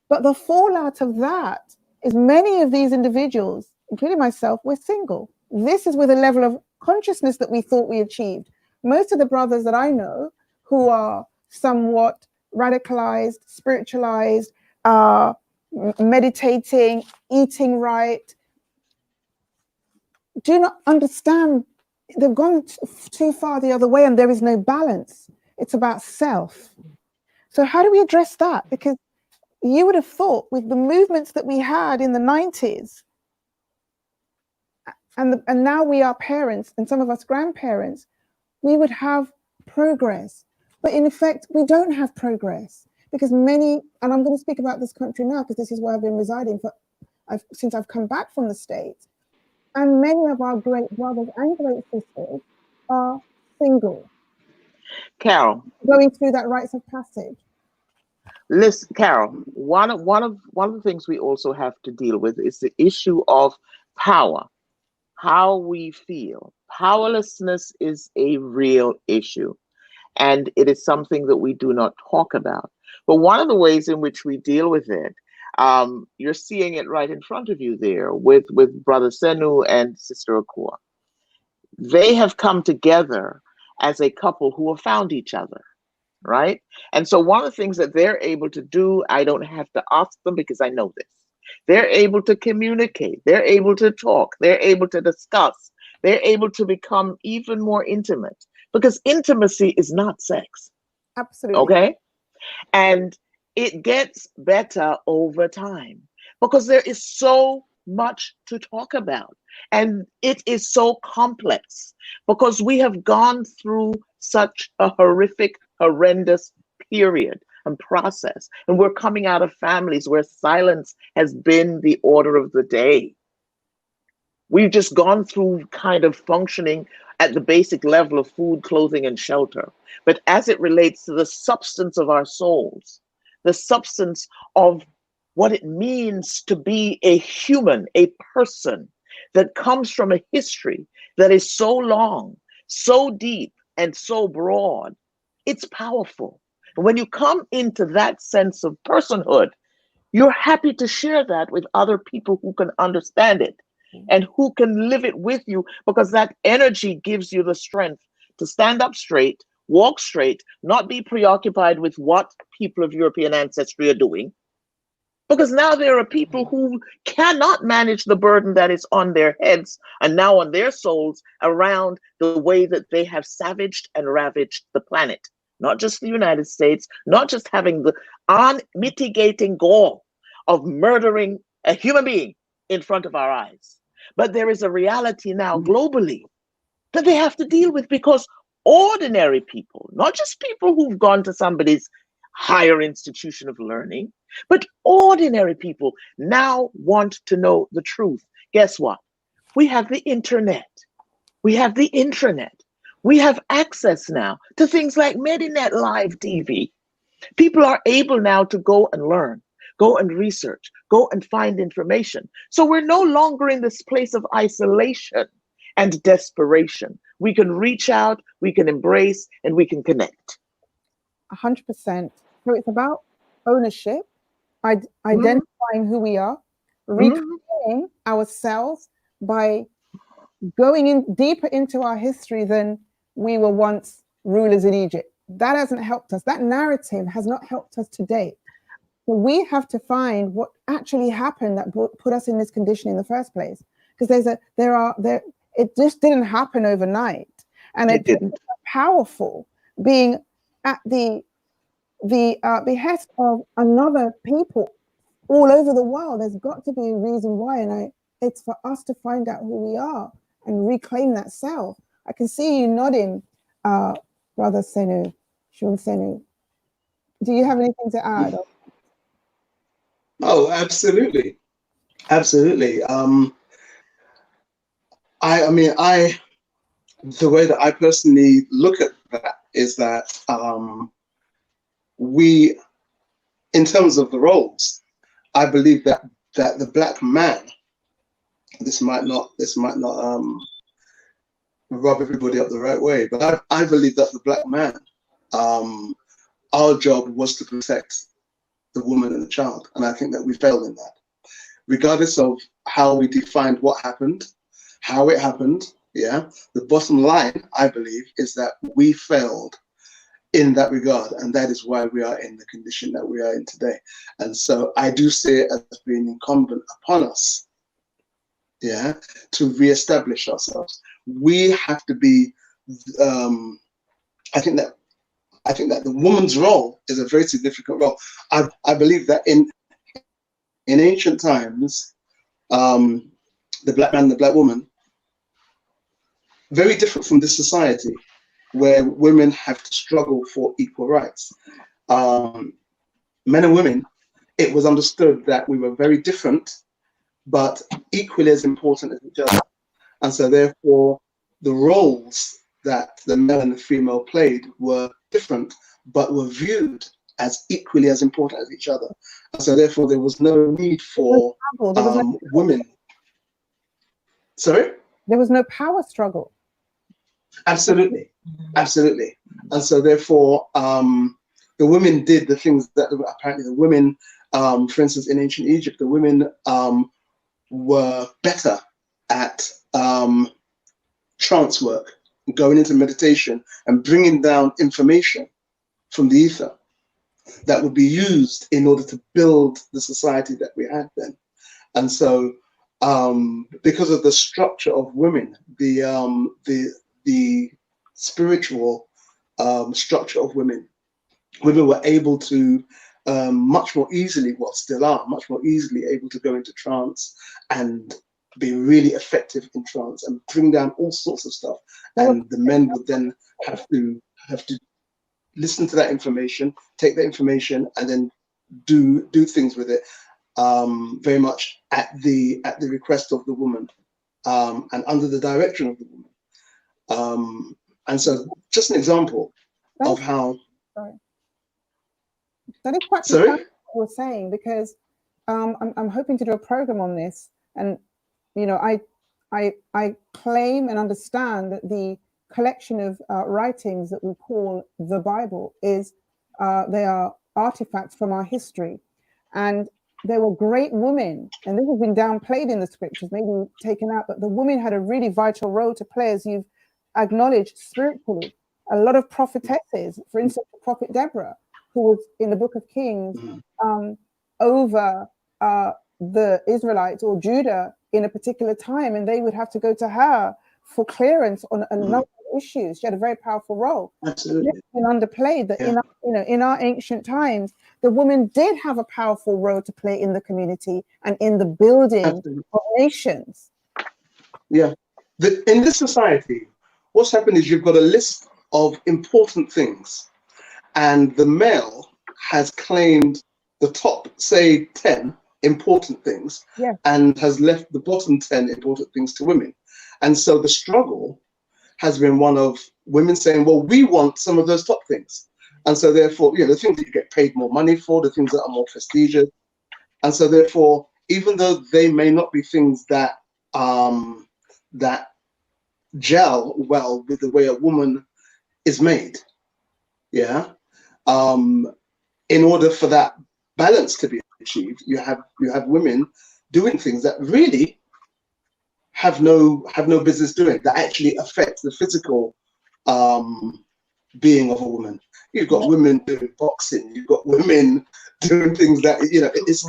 But the fallout of that is many of these individuals, including myself, were single. This is with a level of consciousness that we thought we achieved. Most of the brothers that I know who are somewhat radicalized, spiritualized, meditating, eating right, do not understand. They've gone too far the other way and there is no balance. It's about self. So how do we address that? Because you would have thought with the movements that we had in the 90s, and now we are parents and some of us grandparents, we would have progress. But in effect, we don't have progress because many, and I'm going to speak about this country now because this is where I've been residing since I've come back from the States. And many of our great brothers and great sisters are single. Carol. Going through that rites of passage. Listen, Carol, one of the things we also have to deal with is the issue of power, how we feel. Powerlessness is a real issue, and it is something that we do not talk about. But one of the ways in which we deal with it, you're seeing it right in front of you there with Brother Senu and Sister Akua. They have come together as a couple who have found each other, right? And so one of the things that they're able to do, I don't have to ask them because I know this. They're able to communicate, they're able to talk, they're able to discuss, they're able to become even more intimate, because intimacy is not sex. Absolutely. Okay? And it gets better over time because there is so much to talk about. And it is so complex because we have gone through such a horrific, horrendous period and process. And we're coming out of families where silence has been the order of the day. We've just gone through kind of functioning at the basic level of food, clothing, and shelter. But as it relates to the substance of our souls, the substance of what it means to be a human, a person that comes from a history that is so long, so deep, and so broad, it's powerful. And when you come into that sense of personhood, you're happy to share that with other people who can understand it and who can live it with you, because that energy gives you the strength to stand up straight, walk straight, not be preoccupied with what people of European ancestry are doing. Because now there are people who cannot manage the burden that is on their heads and now on their souls around the way that they have savaged and ravaged the planet. Not just the United States, not just having the unmitigating goal of murdering a human being in front of our eyes, but there is a reality now globally that they have to deal with, because ordinary people, not just people who've gone to somebody's higher institution of learning, but ordinary people now want to know the truth. Guess what? We have the internet. We have the intranet. We have access now to things like Medinet Live TV. People are able now to go and learn, go and research, go and find information. So we're no longer in this place of isolation and desperation. We can reach out, we can embrace, and we can connect. 100%. So it's about ownership, identifying who we are, reclaiming ourselves by going in deeper into our history than we were once rulers in Egypt. That hasn't helped us. That narrative has not helped us to date. So we have to find what actually happened that put us in this condition in the first place. Because it just didn't happen overnight, and it's powerful being at the behest of another people all over the world. There's got to be a reason why, and it's for us to find out who we are and reclaim that self. I can see you nodding, Brother Senu, Shun Senu. Do you have anything to add? Oh, absolutely, absolutely. The way that I personally look at that is that we, in terms of the roles, I believe that the black man, this might not rub everybody up the right way, but I believe that the black man, our job was to protect the woman and the child, and I think that we failed in that. Regardless of how we defined what happened, how it happened, the bottom line, I believe, is that we failed in that regard, and that is why we are in the condition that we are in today. And so I do see it as being incumbent upon us, to reestablish ourselves. We have to be. I think that the woman's role is a very significant role. I believe that in ancient times, the black man and the black woman, very different from this society, where women have to struggle for equal rights. Men and women, it was understood that we were very different, but equally as important as each other. And so therefore, the roles that the male and the female played were different, but were viewed as equally as important as each other. And so therefore there was no need for There was no women. Sorry? There was no power struggle. Absolutely. Absolutely. And so therefore the women did the things that apparently the women, for instance, in ancient Egypt, the women were better at trance work, going into meditation and bringing down information from the ether that would be used in order to build the society that we had then. And so because of the structure of women, the spiritual structure of women were able to much more easily, well, still are much more easily able to go into trance and be really effective in trance and bring down all sorts of stuff. And the men would then have to listen to that information, take that information, and then do things with it, very much at the request of the woman, and under the direction of the woman. And so, just an example of how. Sorry. That is quite Sorry? what you're saying, because I'm hoping to do a program on this, and you know, I claim and understand that the collection of writings that we call the Bible is they are artifacts from our history, and there were great women, and this has been downplayed in the scriptures, maybe taken out, but the women had a really vital role to play, as you've acknowledged, spiritually. A lot of prophetesses, for instance, the prophet Deborah, who was in the book of Kings, over the Israelites or Judah in a particular time, and they would have to go to her for clearance on a number of issues. She had a very powerful role. Absolutely. It's been underplayed that in our ancient times, the woman did have a powerful role to play in the community and in the building of nations. Yeah. In this society, what's happened is you've got a list of important things, and the male has claimed the top, say, 10 important things, and has left the bottom 10 important things to women. And so the struggle has been one of women saying, well, we want some of those top things. And so therefore, the things that you get paid more money for, the things that are more prestigious. And so therefore, even though they may not be things that that gel well with the way a woman is made, in order for that balance to be achieved, you have women doing things that really have no business doing, that actually affect the physical being of a woman. You've got women doing boxing, you've got women doing things that, it's,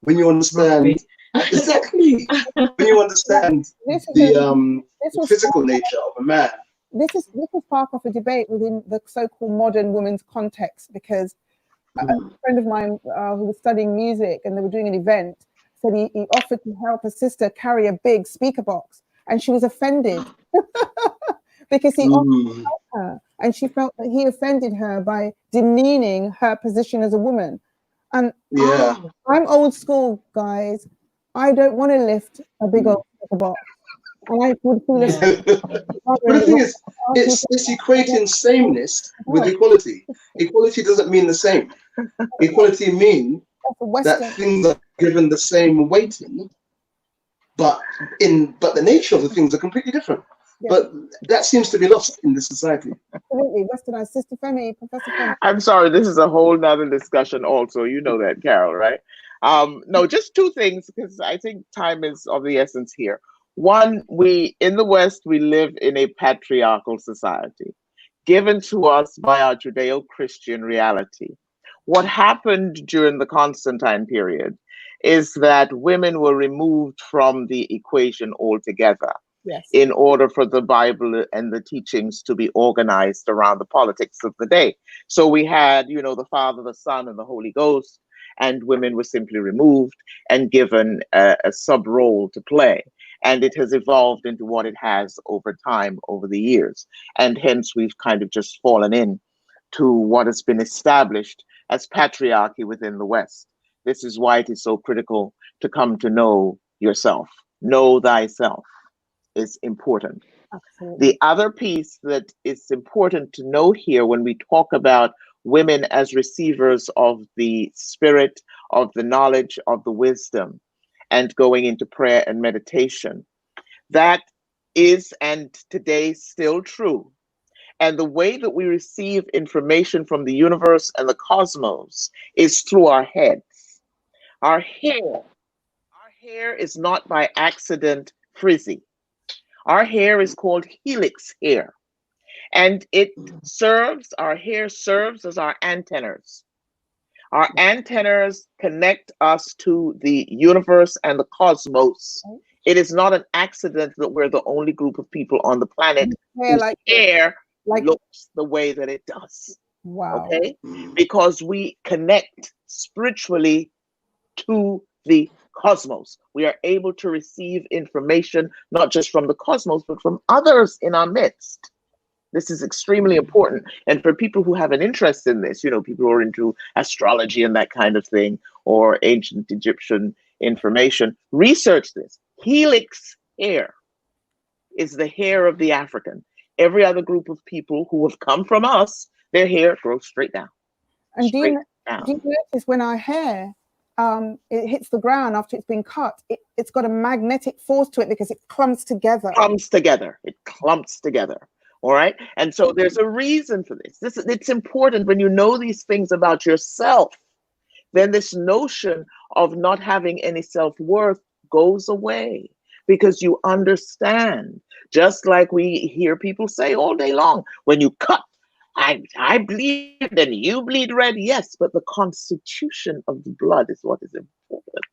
when you understand, exactly, when you understand the physical nature of a man. This is part of a debate within the so-called modern women's context, because a friend of mine who was studying music, and they were doing an event, said he offered to help a sister carry a big speaker box, and she was offended because he offered to help her, and she felt that he offended her by demeaning her position as a woman. And I'm old school, guys. I don't want to lift a big old speaker box. And I would feel But the thing is, it's equating sameness with equality. Equality doesn't mean the same. Equality means that things are given the same weighting, but the nature of the things are completely different. But that seems to be lost in this society. Absolutely, westernized. Sister Femi, Professor Femi. I'm sorry, this is a whole nother discussion also. You know that, Carol, right? No, just two things, because I think time is of the essence here. One, in the West, we live in a patriarchal society given to us by our Judeo-Christian reality. What happened during the Constantine period is that women were removed from the equation altogether in order for the Bible and the teachings to be organized around the politics of the day. So we had, the Father, the Son, and the Holy Ghost, and women were simply removed and given a sub-role to play. And it has evolved into what it has over time, over the years. And hence we've kind of just fallen in to what has been established as patriarchy within the West. This is why it is so critical to come to know yourself. Know thyself is important. Absolutely. The other piece that is important to note here when we talk about women as receivers of the spirit, of the knowledge, of the wisdom, and going into prayer and meditation. That is, and today, still true. And the way that we receive information from the universe and the cosmos is through our heads. Our hair is not by accident frizzy. Our hair is called helix hair. And our hair serves as our antennas. Our antennas connect us to the universe and the cosmos. It is not an accident that we're the only group of people on the planet whose hair looks the way that it does. Wow. Okay? Because we connect spiritually to the cosmos. We are able to receive information, not just from the cosmos, but from others in our midst. This is extremely important. And for people who have an interest in this, you know, people who are into astrology and that kind of thing, or ancient Egyptian information, research this. Helix hair is the hair of the African. Every other group of people who have come from us, their hair grows straight down. And do you notice when our hair it hits the ground after it's been cut, it's got a magnetic force to it because it clumps together. It clumps together. All right. And so there's a reason for this. It's important when you know these things about yourself, then this notion of not having any self-worth goes away because you understand, just like we hear people say all day long, when you cut, I bleed and you bleed red. Yes, but the constitution of the blood is what is important.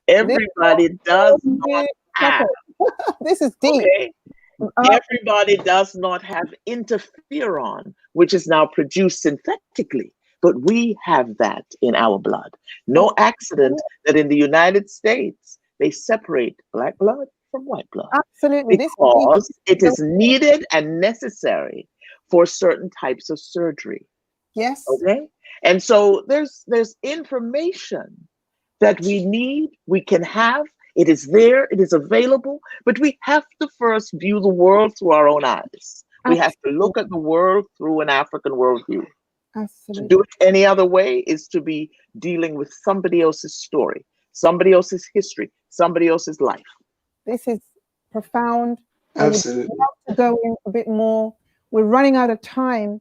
Everybody does not have. This is deep. Okay? Everybody does not have interferon, which is now produced synthetically, but we have that in our blood. No accident that in the United States, they separate black blood from white blood. Absolutely. Because it is needed and necessary for certain types of surgery. Yes. Okay. And so there's information that we need, we can have. It is there, it is available, but we have to first view the world through our own eyes. We have to look at the world through an African worldview. Absolutely. To do it any other way is to be dealing with somebody else's story, somebody else's history, somebody else's life. This is profound. Absolutely. We'd love to go in a bit more. We're running out of time.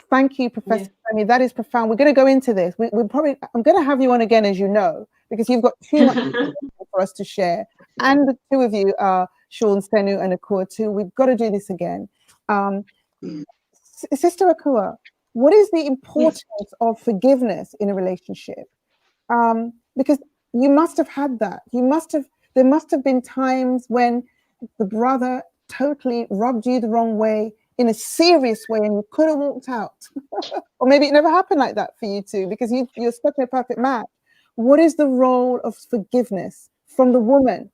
Thank you, Professor Femi. That is profound. We're going to go into this. I'm going to have you on again, as you know, because you've got too much for us to share. And the two of you, Sean, Senu, and Akua too. We've got to do this again. Sister Akua, what is the importance of forgiveness in a relationship? Because you must have had that. There must have been times when the brother totally rubbed you the wrong way in a serious way and you could have walked out. Or maybe it never happened like that for you two because you're such a perfect match. What is the role of forgiveness from the woman?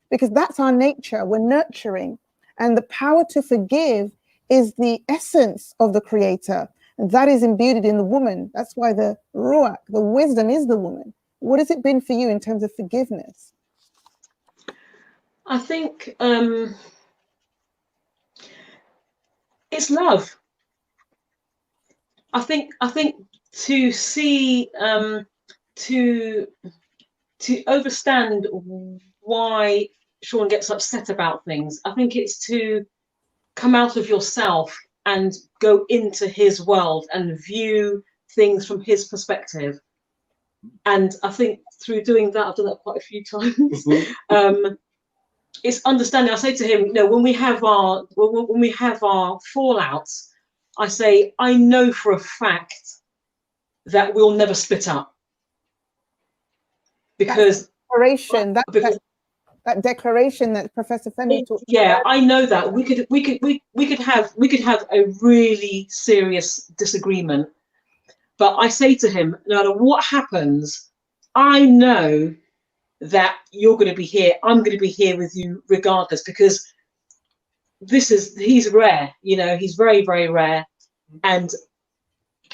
Because that's our nature. We're nurturing. And the power to forgive is the essence of the Creator. And that is imbued in the woman. That's why the Ruach, the wisdom, is the woman. What has it been for you in terms of forgiveness? I think it's love. I think to see to understand why Sean gets upset about things, I think it's to come out of yourself and go into his world and view things from his perspective. And I think through doing that, I've done that quite a few times. It's understanding. I say to him, when we have our fallouts, I say, I know for a fact that we'll never split up because that declaration that Professor Femi talked about. I know that we could have a really serious disagreement, but I say to him, no matter what happens, I know that you're going to be here. I'm going to be here with you regardless, because he's rare, he's very, very rare. And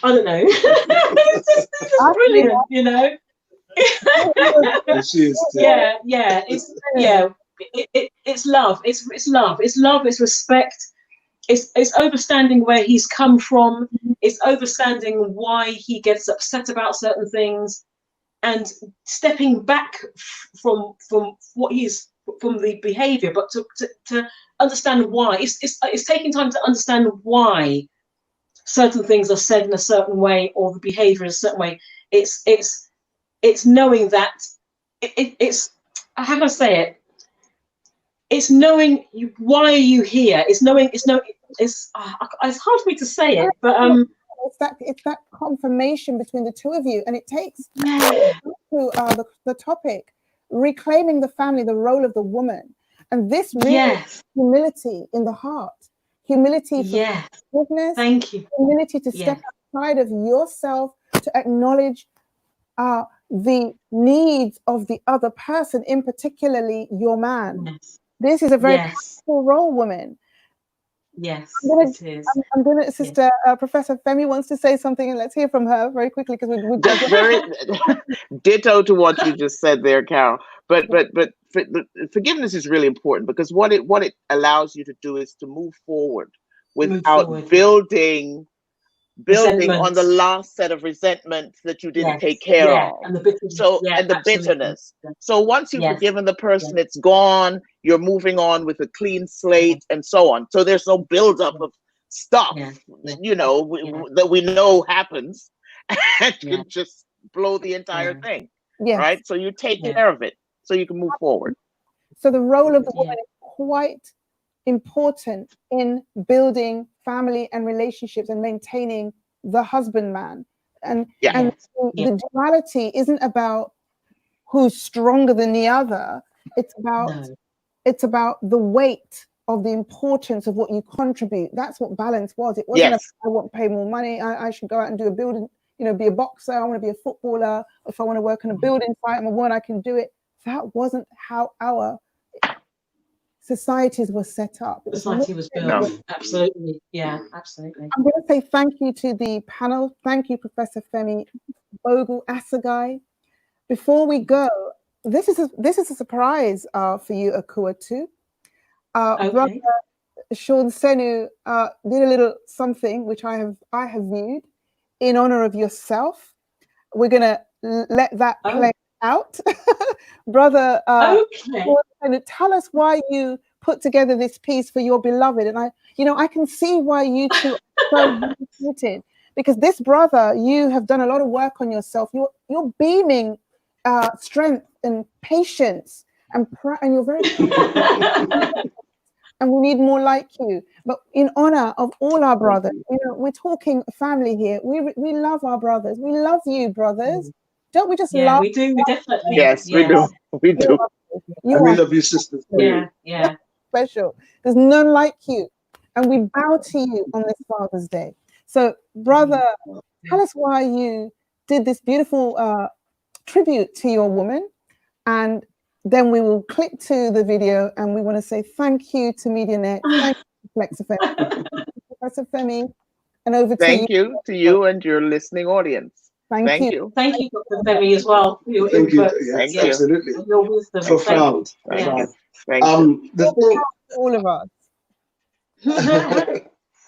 I don't know. This is brilliant, She is too. It's love. It's love. It's love. It's respect. it's understanding where he's come from. It's understanding why he gets upset about certain things, and stepping back from what he's from the behavior, but to understand why. It's taking time to understand why certain things are said in a certain way, or the behavior in a certain way. It's knowing that it's how can I say it? It's knowing why are you here. It's hard for me to say it, but it's that confirmation between the two of you, and it takes to the topic, reclaiming the family, the role of the woman, and this really humility in the heart, humility for forgiveness, thank you, humility to step outside of yourself, to acknowledge the needs of the other person, in particularly your man. This is a very powerful role, woman. Yes, it is. I'm going to, Sister Professor Femi wants to say something, and let's hear from her very quickly, because we've got very ditto to what you just said there, Carol. But forgiveness is really important, because what it allows you to do is to move forward without building on the last set of resentments that you didn't take care of. And the bitterness. And the bitterness. So once you've forgiven the person, it's gone. You're moving on with a clean slate and so on. So there's no buildup of stuff, that we know happens, and can just blow the entire thing. Right? So you take care of it so you can move forward. So the role of the woman is quite important in building family and relationships and maintaining the husbandman. And the duality isn't about who's stronger than the other. It's about the weight of the importance of what you contribute. That's what balance was. It wasn't about, I want to pay more money, I should go out and do a building, be a boxer, I want to be a footballer. If I want to work on a building site, I'm a woman, I can do it. That wasn't how our societies were set up. Society was built. No. Absolutely. Yeah, absolutely. I'm going to say thank you to the panel. Thank you, Professor Femi Bogle Assegai. Before we go, this is a surprise for you, Akua, too. Brother Sean Senu did a little something which I have viewed in honor of yourself. We're going to let that play out. Brother Senu, tell us why you put together this piece for your beloved. And I can see why you two are so committed, because this brother, you have done a lot of work on yourself. You're beaming strength and patience, and you're very and we need more like you. But in honor of all our brothers, we're talking family here. We love our brothers. We love you, brothers. Don't we just love? We do, definitely. Yes, we do. We do. We love you, sisters. Yeah. Special. There's none like you. And we bow to you on this Father's Day. So, brother, tell us why you did this beautiful tribute to your woman. And then we will click to the video, and we want to say thank you to MediaNet. Thank you, Flex FM. Professor Femi, and over to you. Thank you to you and your listening audience. Thank you. Thank you, Dr. Femi, as well. Thank you. Yes, absolutely. Your wisdom. Profound. Thank you. The thing, all of us.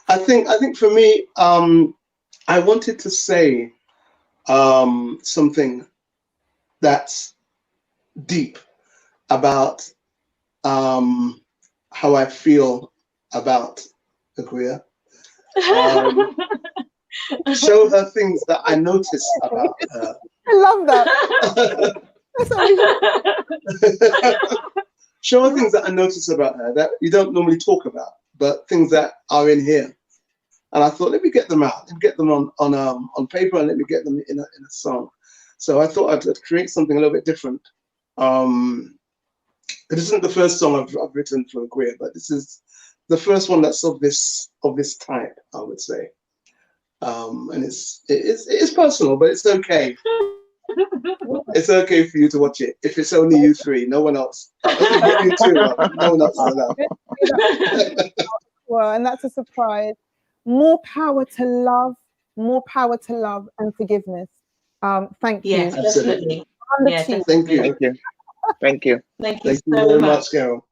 I think for me, I wanted to say something that's deep about how I feel about Akua. Show her things that I notice about her. I love that. Show her things that I notice about her that you don't normally talk about, but things that are in here. And I thought, let me get them out, let me get them on paper, and let me get them in a song. So I thought I'd create something a little bit different. It isn't the first song I've written for Akua, but this is the first one that's of this type, I would say. And it is personal, but it's okay. It's okay for you to watch it if it's only you three, no one else. Only you two, no one else is allowed. Well, and that's a surprise. More power to love, and forgiveness. Thank you. Yes, definitely. Thank you. Thank you. Thank you Thank you very much, Carol.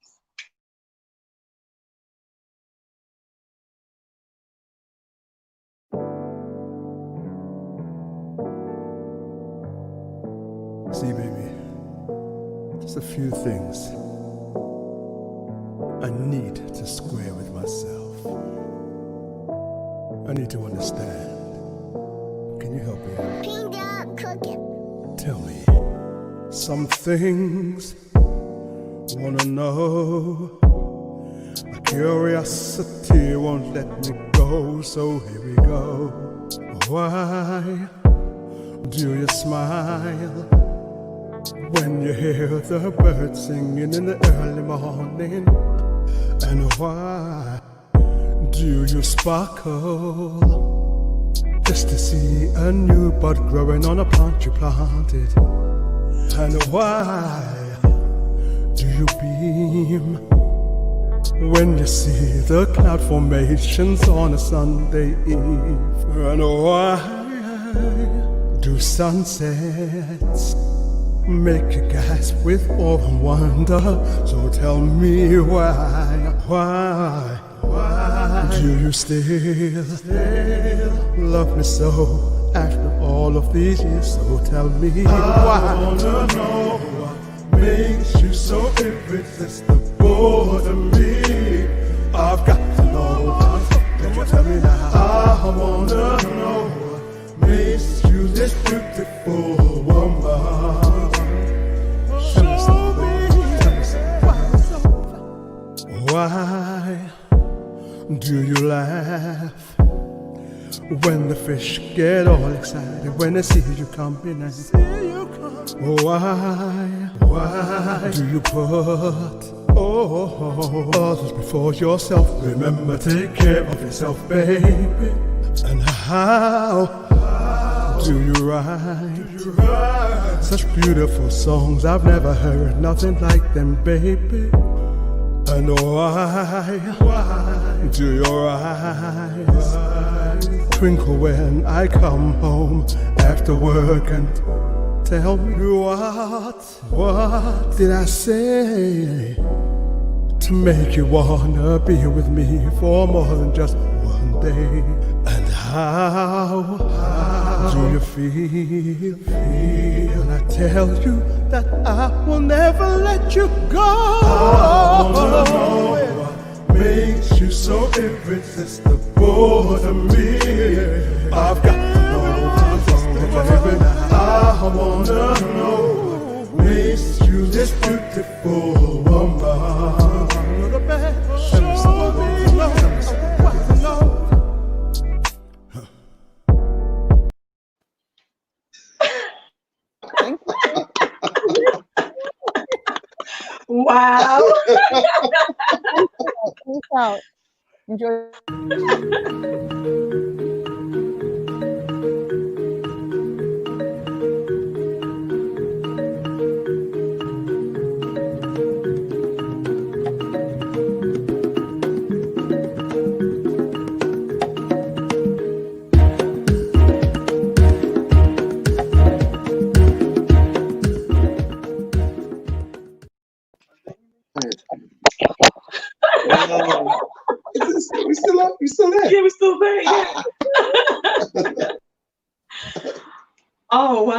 See, baby, just a few things I need to square with myself. I need to understand. Can you help me out? Finger cooking. Tell me some things wanna know. My curiosity won't let me go, so here we go. Why do you smile when you hear the birds singing in the early morning? And why do you sparkle just to see a new bud growing on a plant you planted? And why do you beam when you see the cloud formations on a Sunday eve? And why do sunsets make you gasp with awe and wonder? So tell me why do you still love me so after all of these years? So tell me why. I wanna know what makes you so irresistible to me. I've got to know. Can you tell me now? I wanna know what makes you this beautiful woman. Why do you laugh when the fish get all excited when they see you coming? And why do you put others before yourself? Remember, take care of yourself, baby. And how do you write such beautiful songs? I've never heard nothing like them, baby. And why do your eyes twinkle when I come home after work? And tell me what did I say to make you wanna be with me for more than just one day? And how do you feel when I tell you that I will never let you go? I wanna know what makes you so irresistible to me. I've got to know, baby. I wanna know what makes you this beautiful woman. Show me, what to know. Wow. Peace out. Enjoy. We still there? Yeah, we're still there. Yeah. Oh, wow.